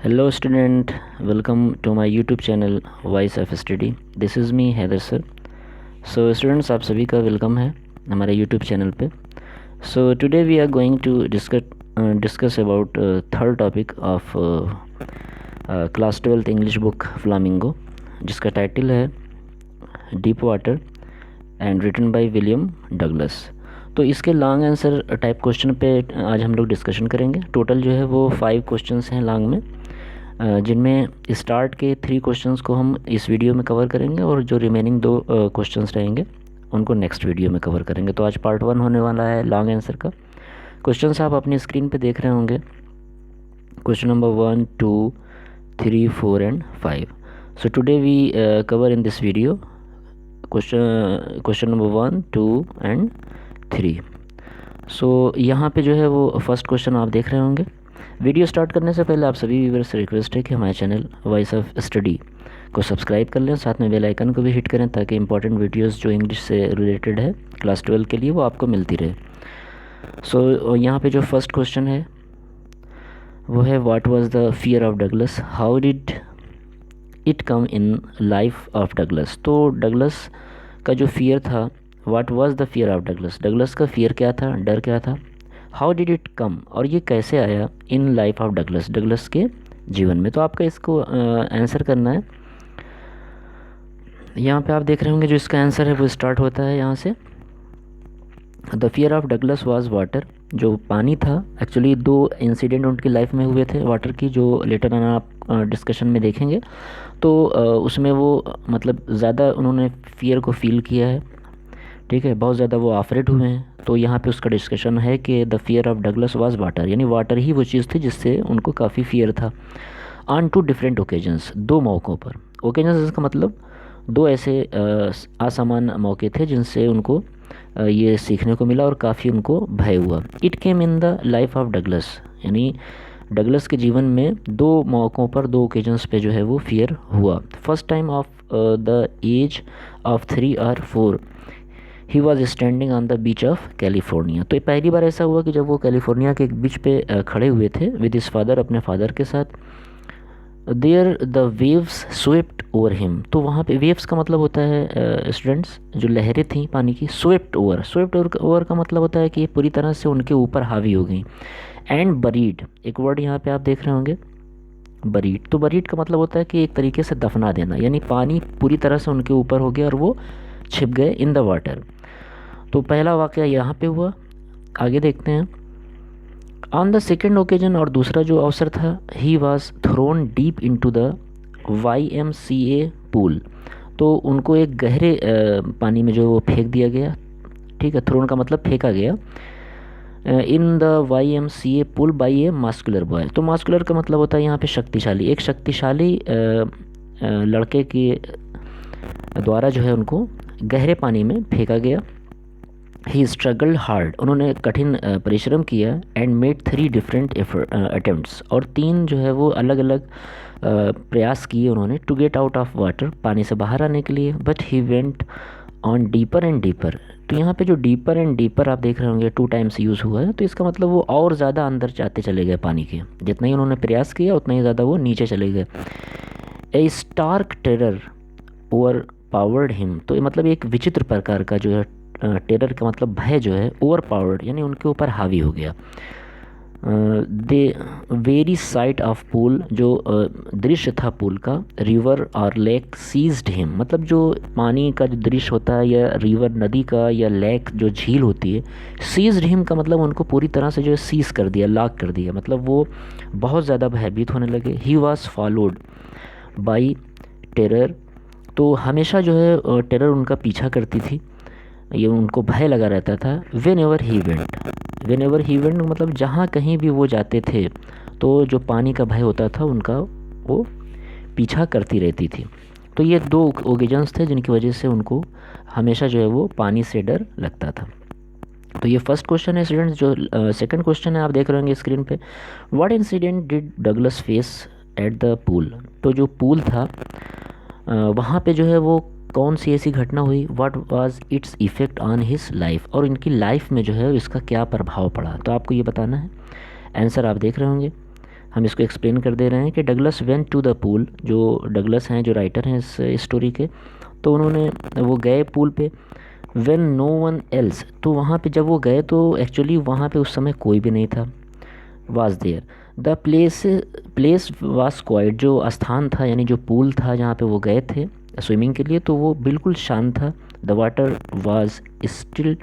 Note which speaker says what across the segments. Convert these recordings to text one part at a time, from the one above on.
Speaker 1: Hello student, welcome to my YouTube channel Voice of Study. This is me Haider sir. So students, आप सभी का welcome है हमारे YouTube channel पे. So today we are going to discuss about third topic of class 12th English book Flamingo, जिसका title है deep water and written by William Douglas. तो इसके लॉन्ग आंसर टाइप क्वेश्चन पे आज हम लोग डिस्कशन करेंगे. टोटल जो है वो 5 क्वेश्चंस हैं लॉन्ग में, जिनमें स्टार्ट के 3 क्वेश्चंस को हम इस वीडियो में कवर करेंगे और जो रिमेनिंग 2 क्वेश्चंस रहेंगे उनको नेक्स्ट वीडियो में कवर करेंगे. तो आज पार्ट 1 होने वाला है लॉन्ग आंसर का. क्वेश्चंस आप अपनी स्क्रीन पे देख रहे होंगे. Question number 1, 2, 3, 4 and 5. So today we cover in this video question number 1, 2 and 3. सो यहाँ पे जो है वो फर्स्ट क्वेश्चन आप देख रहे होंगे. वीडियो स्टार्ट करने से पहले आप सभी व्यूअर्स से रिक्वेस्ट है कि हमारे चैनल वॉइस ऑफ स्टडी को सब्सक्राइब कर लें, साथ में बेल आइकन को भी हिट करें ताकि इंपॉर्टेंट वीडियोस जो इंग्लिश से रिलेटेड है क्लास 12 के लिए वो आपको मिलती रहे. सो यहाँ पे जो फर्स्ट क्वेश्चन है वो है what was the fear of Douglas, how did it come in life of Douglas. तो डगलस का जो फियर था, what was the fear of Douglas, Douglas का फियर क्या था, डर क्या था. हाउ डिड इट कम, और ये कैसे आया in life of Douglas, Douglas के जीवन में. तो आपका इसको आंसर करना है. यहाँ पे आप देख रहे होंगे जो इसका आंसर है वो स्टार्ट होता है यहाँ से. The fear of Douglas was water, जो पानी था. एक्चुअली 2 इंसिडेंट उनकी लाइफ में हुए थे वाटर की, जो लेटर ऑन आप डिस्कशन में देखेंगे. तो उसमें वो मतलब ज़्यादा उन्होंने फियर को फील किया है, ठीक है, बहुत ज़्यादा वो आफ्रेड हुए हैं. तो यहाँ पे उसका डिस्कशन है कि the fear of Douglas was water, यानी वाटर ही वो चीज़ थी जिससे उनको काफ़ी फियर था. ऑन 2 डिफरेंट ओकेजन्स, 2 मौक़ों पर. ओकेजन्स का मतलब 2 ऐसे असामान्य मौके थे जिनसे उनको ये सीखने को मिला और काफ़ी उनको भय हुआ. It came in the life of Douglas, यानी डगलस के जीवन में 2 मौक़ों पर, 2 ओकेजन्स पे जो है वो फियर हुआ. First time of the as of 3 और 4 he was standing on the beach of California. तो ये पहली बार ऐसा हुआ कि जब वो कैलिफोर्निया के बीच पे खड़े हुए थे विद हिज फादर, अपने फादर के साथ. There the waves swept over him. तो वहाँ पे वेव्स का मतलब होता है स्टूडेंट्स जो लहरें थी पानी की. स्वेप्ट ओवर का मतलब होता है कि ये पूरी तरह से उनके ऊपर हावी हो गई. एंड बरीड, एक वर्ड यहाँ पे आप देख रहे होंगे बरीड. तो बरीड का मतलब होता है कि एक तरीके से दफना देना, यानी पानी पूरी तरह से उनके ऊपर हो गया और वो छिप गए इन द वाटर. तो पहला वाक़या यहाँ पे हुआ. आगे देखते हैं. ऑन द सेकेंड ओकेजन, और दूसरा जो अवसर था, he was thrown deep into the YMCA pool. तो उनको एक गहरे पानी में जो वो फेंक दिया गया, ठीक है. थ्रोन का मतलब फेंका गया. In the YMCA pool by A muscular boy. तो मास्कुलर का मतलब होता है यहाँ पे शक्तिशाली, एक शक्तिशाली लड़के के द्वारा जो है उनको गहरे पानी में फेंका गया. ही स्ट्रगल्ड हार्ड, उन्होंने कठिन परिश्रम किया. एंड मेड 3 डिफरेंट अटेम्प्ट्स, और 3 जो है वो अलग अलग प्रयास किए उन्होंने to get out of water, पानी से बाहर आने के लिए. But he went on deeper and deeper. तो यहाँ पे जो डीपर एंड डीपर आप देख रहे होंगे 2 टाइम्स यूज़ हुआ है. तो इसका मतलब वो और ज़्यादा अंदर जाते चले गए पानी के. जितना ही उन्होंने प्रयास किया उतना ही ज़्यादा वो नीचे चले गए. A stark terror overpowered him. तो ये मतलब एक विचित्र प्रकार का जो है टेरर का मतलब भय जो है, ओवर पावर्ड यानी उनके ऊपर हावी हो गया. They very site of pool, जो दृश्य था पूल का, रिवर और लेक सीज्ड हिम. मतलब जो पानी का जो दृश्य होता है, या रिवर नदी का, या लेक जो झील होती है, सीज्ड हिम का मतलब उनको पूरी तरह से जो है सीज कर दिया, लॉक कर दिया. मतलब वो बहुत ज़्यादा भयभीत होने लगे. He was followed by terror. तो हमेशा जो है टेरर उनका पीछा करती थी, ये उनको भय लगा रहता था. वेन एवर ही वेंट मतलब जहाँ कहीं भी वो जाते थे तो जो पानी का भय होता था उनका वो पीछा करती रहती थी. तो ये 2 ओकेजन्स थे जिनकी वजह से उनको हमेशा जो है वो पानी से डर लगता था. तो ये फर्स्ट क्वेश्चन है स्टूडेंट्स. जो सेकंड क्वेश्चन है आप देख रहे होंगे स्क्रीन पे. What incident did Douglas face at the pool. तो जो पूल था वहाँ पे जो है वो कौन सी ऐसी घटना हुई. What was it's effect on his life, और इनकी लाइफ में जो है इसका क्या प्रभाव पड़ा. तो आपको ये बताना है. आंसर आप देख रहे होंगे. हम इसको एक्सप्लेन कर दे रहे हैं कि Douglas went to the pool, जो डगलस हैं जो राइटर हैं इस स्टोरी के, तो उन्होंने वो गए पूल पे। वेन नो वन एल्स, तो वहाँ पे जब वो गए तो एक्चुअली वहाँ पे उस समय कोई भी नहीं था। Was there the place was quiet, जो स्थान था यानी जो पूल था जहाँ पे वो गए थे स्विमिंग के लिए, तो वो बिल्कुल शांत था। The water was still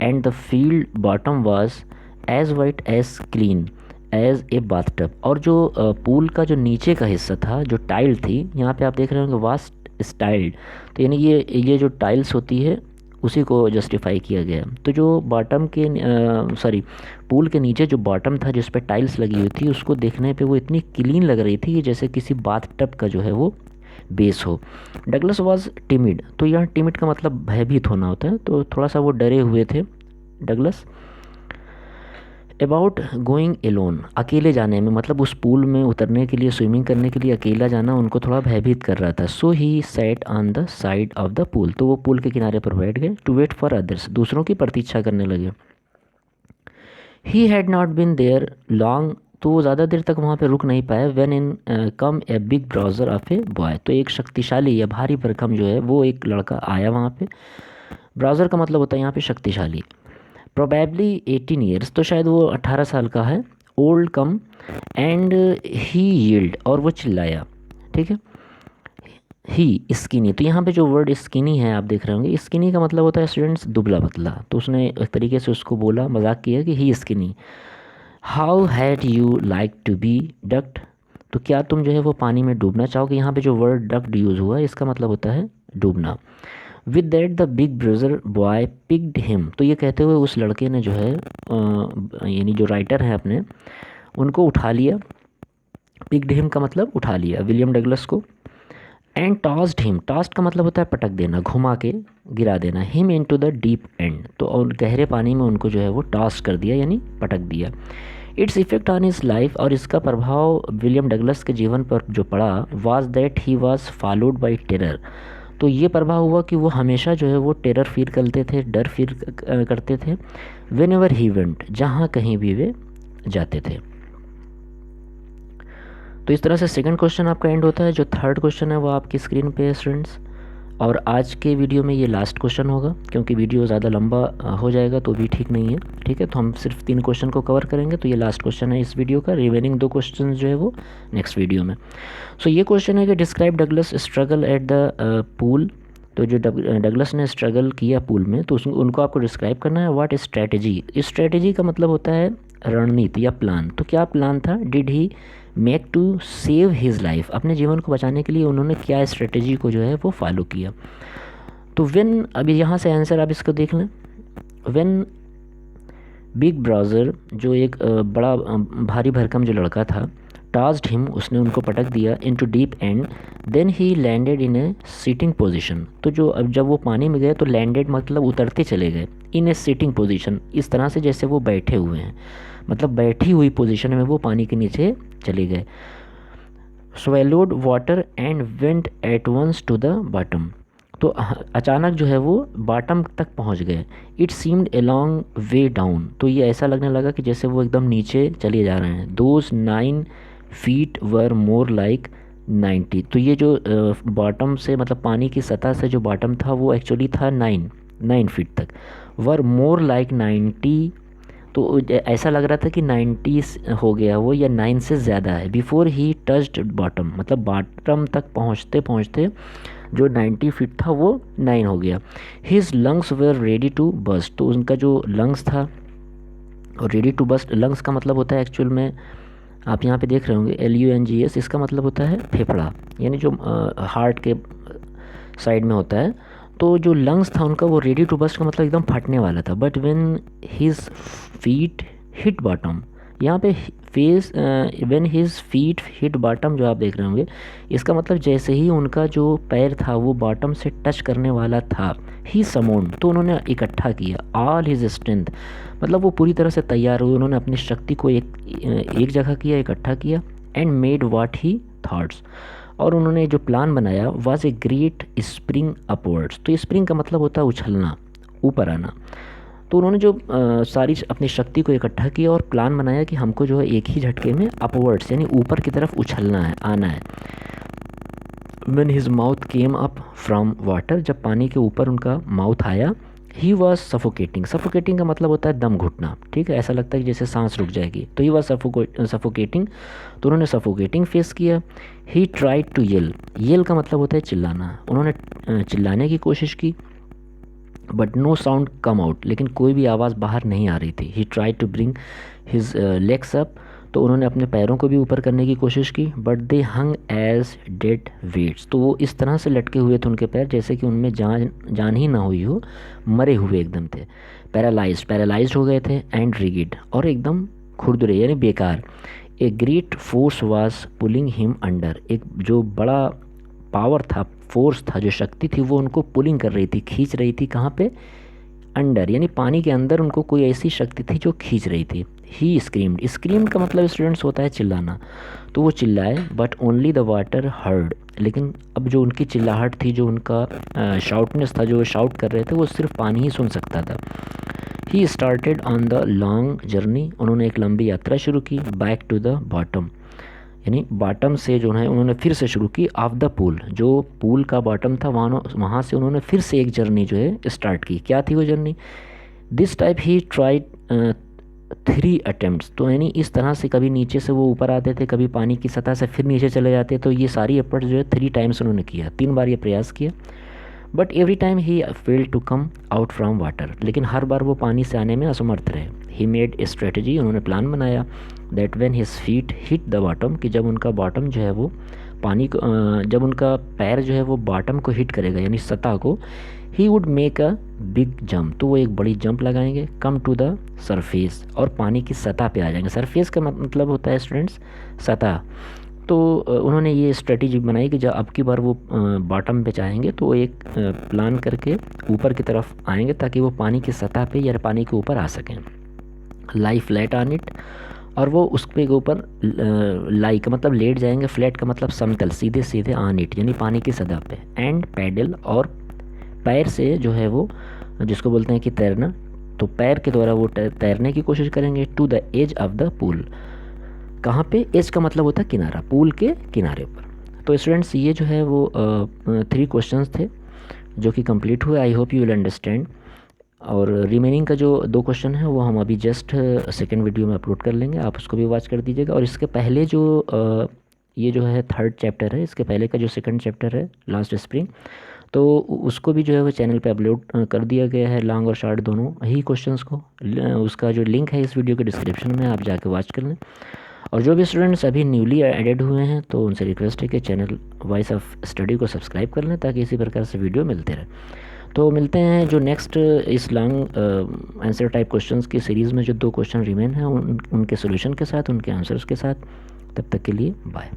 Speaker 1: and the field bottom was as white as clean as a bathtub. और जो पूल का जो नीचे का हिस्सा था, जो टाइल थी, यहाँ पे आप देख रहे होंगे वास्ट स्टाइल्ड, तो यानी ये जो टाइल्स होती है उसी को जस्टिफाई किया गया। तो जो बॉटम के पूल के नीचे जो बॉटम था जिस पे टाइल्स लगी हुई थी, उसको देखने पे वो इतनी क्लीन लग रही थी कि जैसे किसी बाथटब का जो है वो बेस हो। डगलस वाज टिमिड, तो यहाँ टिमिड का मतलब भयभीत होना होता है, तो थोड़ा सा वो डरे हुए थे डगलस। अबाउट गोइंग एलोन, अकेले जाने में, मतलब उस पूल में उतरने के लिए, स्विमिंग करने के लिए अकेला जाना उनको थोड़ा भयभीत कर रहा था। So he sat on the side of the pool, तो वो पूल के किनारे पर बैठ गए। टू वेट फॉर अदर्स, दूसरों की प्रतीक्षा करने लगे। He had not been there long, तो वो ज़्यादा देर तक वहाँ पे रुक नहीं पाए। When in come a big browser of a boy, तो एक शक्तिशाली या भारी भरकम जो है वो एक लड़का आया वहाँ पे। ब्राउज़र का मतलब होता है यहाँ पे शक्तिशाली। प्रोबेबली 18 ईयर्स, तो शायद वो 18 साल का है। Old come and he yield, और वो चिल्लाया। ठीक है, ही स्किनी, तो यहाँ पे जो वर्ड स्किनी है आप देख रहे होंगे, स्किनी का मतलब होता है स्टूडेंट्स दुबला पतला, तो उसने एक तरीके से उसको बोला, मजाक किया कि he skinny. How had you like to be ducked, तो क्या तुम जो है वो पानी में डूबना चाहोगे। यहाँ पे जो वर्ड डक्ड यूज़ हुआ है इसका मतलब होता है डूबना। With that the big brother boy picked him, तो ये कहते हुए उस लड़के ने जो है यानी जो राइटर हैं अपने, उनको उठा लिया। पिक्ड हिम का मतलब उठा लिया विलियम डगलस को। एंड टॉस्ड हिम, टॉस्ड का मतलब होता है पटक देना, घुमा के गिरा देना। Him into the deep and, तो और गहरे पानी में उनको जो है वो टॉस कर दिया यानी पटक दिया। Its effect on his life, और इसका प्रभाव विलियम डगलस के जीवन पर जो पड़ा, was that he was followed by terror, तो ये प्रभाव हुआ कि वो हमेशा जो है वो टेरर फील करते थे, डर फील करते थे। वेन एवर ही वेंट, जहाँ कहीं भी वे जाते थे। तो इस तरह से सेकंड क्वेश्चन आपका एंड होता है। जो थर्ड क्वेश्चन है वो आपकी स्क्रीन पे है स्टूडेंट्स, और आज के वीडियो में ये लास्ट क्वेश्चन होगा, क्योंकि वीडियो ज़्यादा लंबा हो जाएगा तो भी ठीक नहीं है। ठीक है, तो हम सिर्फ 3 क्वेश्चन को कवर करेंगे, तो ये लास्ट क्वेश्चन है इस वीडियो का। रिमेनिंग 2 क्वेश्चन जो है वो नेक्स्ट वीडियो में। सो ये क्वेश्चन है कि describe Douglas struggle at the pool, तो जो डगलस ने स्ट्रगल किया पूल में, तो उनको आपको डिस्क्राइब करना है। व्हाट स्ट्रैटेजी, स्ट्रैटेजी का मतलब होता है रणनीति या प्लान, तो क्या प्लान था। Did he make to save his life, अपने जीवन को बचाने के लिए उन्होंने क्या स्ट्रेटेजी को जो है वो फॉलो किया। तो व्हेन, अभी यहाँ से आंसर आप इसको देख लें। व्हेन बिग ब्राउज़र, जो एक बड़ा भारी भरकम जो लड़का था, टास्ड हिम, उसने उनको पटक दिया, into deep end, then he landed in a sitting position, तो जो अब जब वो पानी में गए तो लैंडेड मतलब उतरते चले गए, इन ए सिटिंग पोजीशन, इस तरह से जैसे वो बैठे हुए हैं, मतलब बैठी हुई पोजीशन में वो पानी के नीचे चले गए। Swallowed water and went at once to the bottom, तो अचानक जो है वो बॉटम तक पहुंच गए। It seemed a long way down, तो ये ऐसा लगने लगा कि जैसे वो एकदम नीचे चले जा रहे हैं। Those 9 feet were more like 90, तो ये जो बॉटम से मतलब पानी की सतह से जो बॉटम था वो एक्चुअली था 9 फीट तक। वर मोर लाइक 90, तो ऐसा लग रहा था कि 90 हो गया वो, या 9 से ज़्यादा है। बिफोर ही टच्ड बॉटम, मतलब बॉटम तक पहुँचते पहुँचते जो 90 फीट था वो 9 हो गया। His lungs were ready to burst, तो उनका जो लंग्स था और रेडी टू बस्ट, लंग्स का मतलब होता है एक्चुअल में आप यहाँ पे देख रहे होंगे LUNGS, इसका मतलब होता है फेफड़ा, यानी जो हार्ट के साइड में होता है। तो जो लंग्स था उनका वो रेडी टू बस्ट का मतलब एकदम फटने वाला था। But when his feet hit bottom, यहाँ पे when his feet hit bottom जो आप देख रहे होंगे, इसका मतलब जैसे ही उनका जो पैर था वो बॉटम से टच करने वाला था, ही समोन, तो उन्होंने इकट्ठा किया ऑल हिज स्ट्रेंथ, मतलब वो पूरी तरह से तैयार हुए, उन्होंने अपनी शक्ति को एक जगह किया, इकट्ठा किया। And made what he thoughts, और उन्होंने जो प्लान बनाया, was a great spring upwards, तो स्प्रिंग का मतलब होता है उछलना, ऊपर आना। तो उन्होंने जो सारी अपनी शक्ति को इकट्ठा किया और प्लान बनाया कि हमको जो है एक ही झटके में अपवर्ड्स यानी ऊपर की तरफ उछलना है, आना है। When his mouth came up from water, जब पानी के ऊपर उनका माउथ आया, ही वॉज सफोकेटिंग। सफोकेटिंग का मतलब होता है दम घुटना, ठीक है, ऐसा लगता है कि जैसे सांस रुक जाएगी, तो ही वॉज सफोकेटिंग, तो उन्होंने सफोकेटिंग फेस किया। ही ट्राइड टू येल का मतलब होता है चिल्लाना, उन्होंने चिल्लाने की कोशिश की, but no sound come out, लेकिन कोई भी आवाज़ बाहर नहीं आ रही थी। He tried to bring his legs up, तो उन्होंने अपने पैरों को भी ऊपर करने की कोशिश की, but they hung as dead weights, तो वो इस तरह से लटके हुए थे उनके पैर जैसे कि उनमें जान ही ना हुई हो, मरे हुए एकदम थे। पैरालाइज्ड हो गए थे, एंड रिगिड, और एकदम खुरदुरे यानी बेकार। A great force was pulling him under, एक जो बड़ा पावर था, फोर्स था, जो शक्ति थी, वो उनको पुलिंग कर रही थी, खींच रही थी। कहाँ पे? अंडर, यानी पानी के अंदर उनको कोई ऐसी शक्ति थी जो खींच रही थी। ही स्क्रीम्ड का मतलब स्टूडेंट्स होता है चिल्लाना, तो वो चिल्लाए, but only the water heard, लेकिन अब जो उनकी चिल्लाहट थी, जो उनका शाउटनेस था, जो शाउट कर रहे थे, वो सिर्फ पानी ही सुन सकता था। He started on the long journey, उन्होंने एक लंबी यात्रा शुरू की, बैक टू द बॉटम, यानी बॉटम से जो है उन्होंने फिर से शुरू की, ऑफ द पूल, जो पूल का बॉटम था वहाँ से उन्होंने फिर से एक जर्नी जो है स्टार्ट की। क्या थी वो journey? This type he tried 3 attempts, तो यानी इस तरह से कभी नीचे से वो ऊपर आते थे, कभी पानी की सतह से फिर नीचे चले जाते, तो ये सारी एफर्ट जो है 3 टाइम्स उन्होंने किया, 3 बार ये प्रयास किया। But every time he failed to come out from water, लेकिन हर बार वो पानी से आने में असमर्थ रहे। ही मेड ए स्ट्रेटजी, उन्होंने प्लान बनाया, that when his feet hit the bottom, कि जब उनका बॉटम जो है वो पानी को जब उनका पैर जो है वो बॉटम को हिट करेगा यानी सतह को, he would make a big jump, तो वो एक बड़ी जंप लगाएंगे, कम टू द सरफेस, और पानी की सतह पे आ जाएंगे। सरफेस का मतलब होता है स्टूडेंट्स सतह। तो उन्होंने ये स्ट्रेटजी बनाई कि जब अब की बार वो बॉटम पे चाहेंगे तो एक प्लान करके ऊपर की तरफ आएंगे ताकि वो पानी की सतह पे या पानी के ऊपर आ सकें। लाई फ्लैट ऑन इट, और वो उस पे के ऊपर लाई का मतलब लेट जाएंगे, फ्लैट का मतलब समतल, सीधे सीधे ऑन इट यानी पानी की सतह पे, एंड पैडल, और पैर से जो है वो जिसको बोलते हैं कि तैरना, तो पैर के द्वारा वो तैरने की कोशिश करेंगे, to the as of the pool. कहाँ पे? एज का मतलब होता है किनारा, पूल के किनारे पर। तो स्टूडेंट्स ये जो है वो 3 क्वेश्चंस थे जो कि कंप्लीट हुए। I hope you will understand. और रिमेनिंग का जो 2 क्वेश्चन है वो हम अभी जस्ट सेकेंड वीडियो में अपलोड कर लेंगे, आप उसको भी वॉच कर दीजिएगा। और इसके पहले जो ये जो है 3rd चैप्टर है, इसके पहले का जो 2nd चैप्टर है लास्ट स्प्रिंग, तो उसको भी जो है वो चैनल पे अपलोड कर दिया गया है, लॉन्ग और शॉर्ट दोनों ही क्वेश्चंस को। उसका जो लिंक है इस वीडियो के डिस्क्रिप्शन में, आप जाके वॉच कर लें। और जो भी स्टूडेंट्स अभी न्यूली एडेड हुए हैं तो उनसे रिक्वेस्ट है कि चैनल वॉइस ऑफ स्टडी को सब्सक्राइब कर लें ताकि इसी प्रकार से वीडियो मिलते रहे। तो मिलते हैं जो नेक्स्ट इस लॉन्ग आंसर टाइप क्वेश्चंस की सीरीज़ में जो 2 क्वेश्चन रिमेन हैं उनके सोल्यूशन के साथ, उनके आंसर्स के साथ। तब तक के लिए बाय।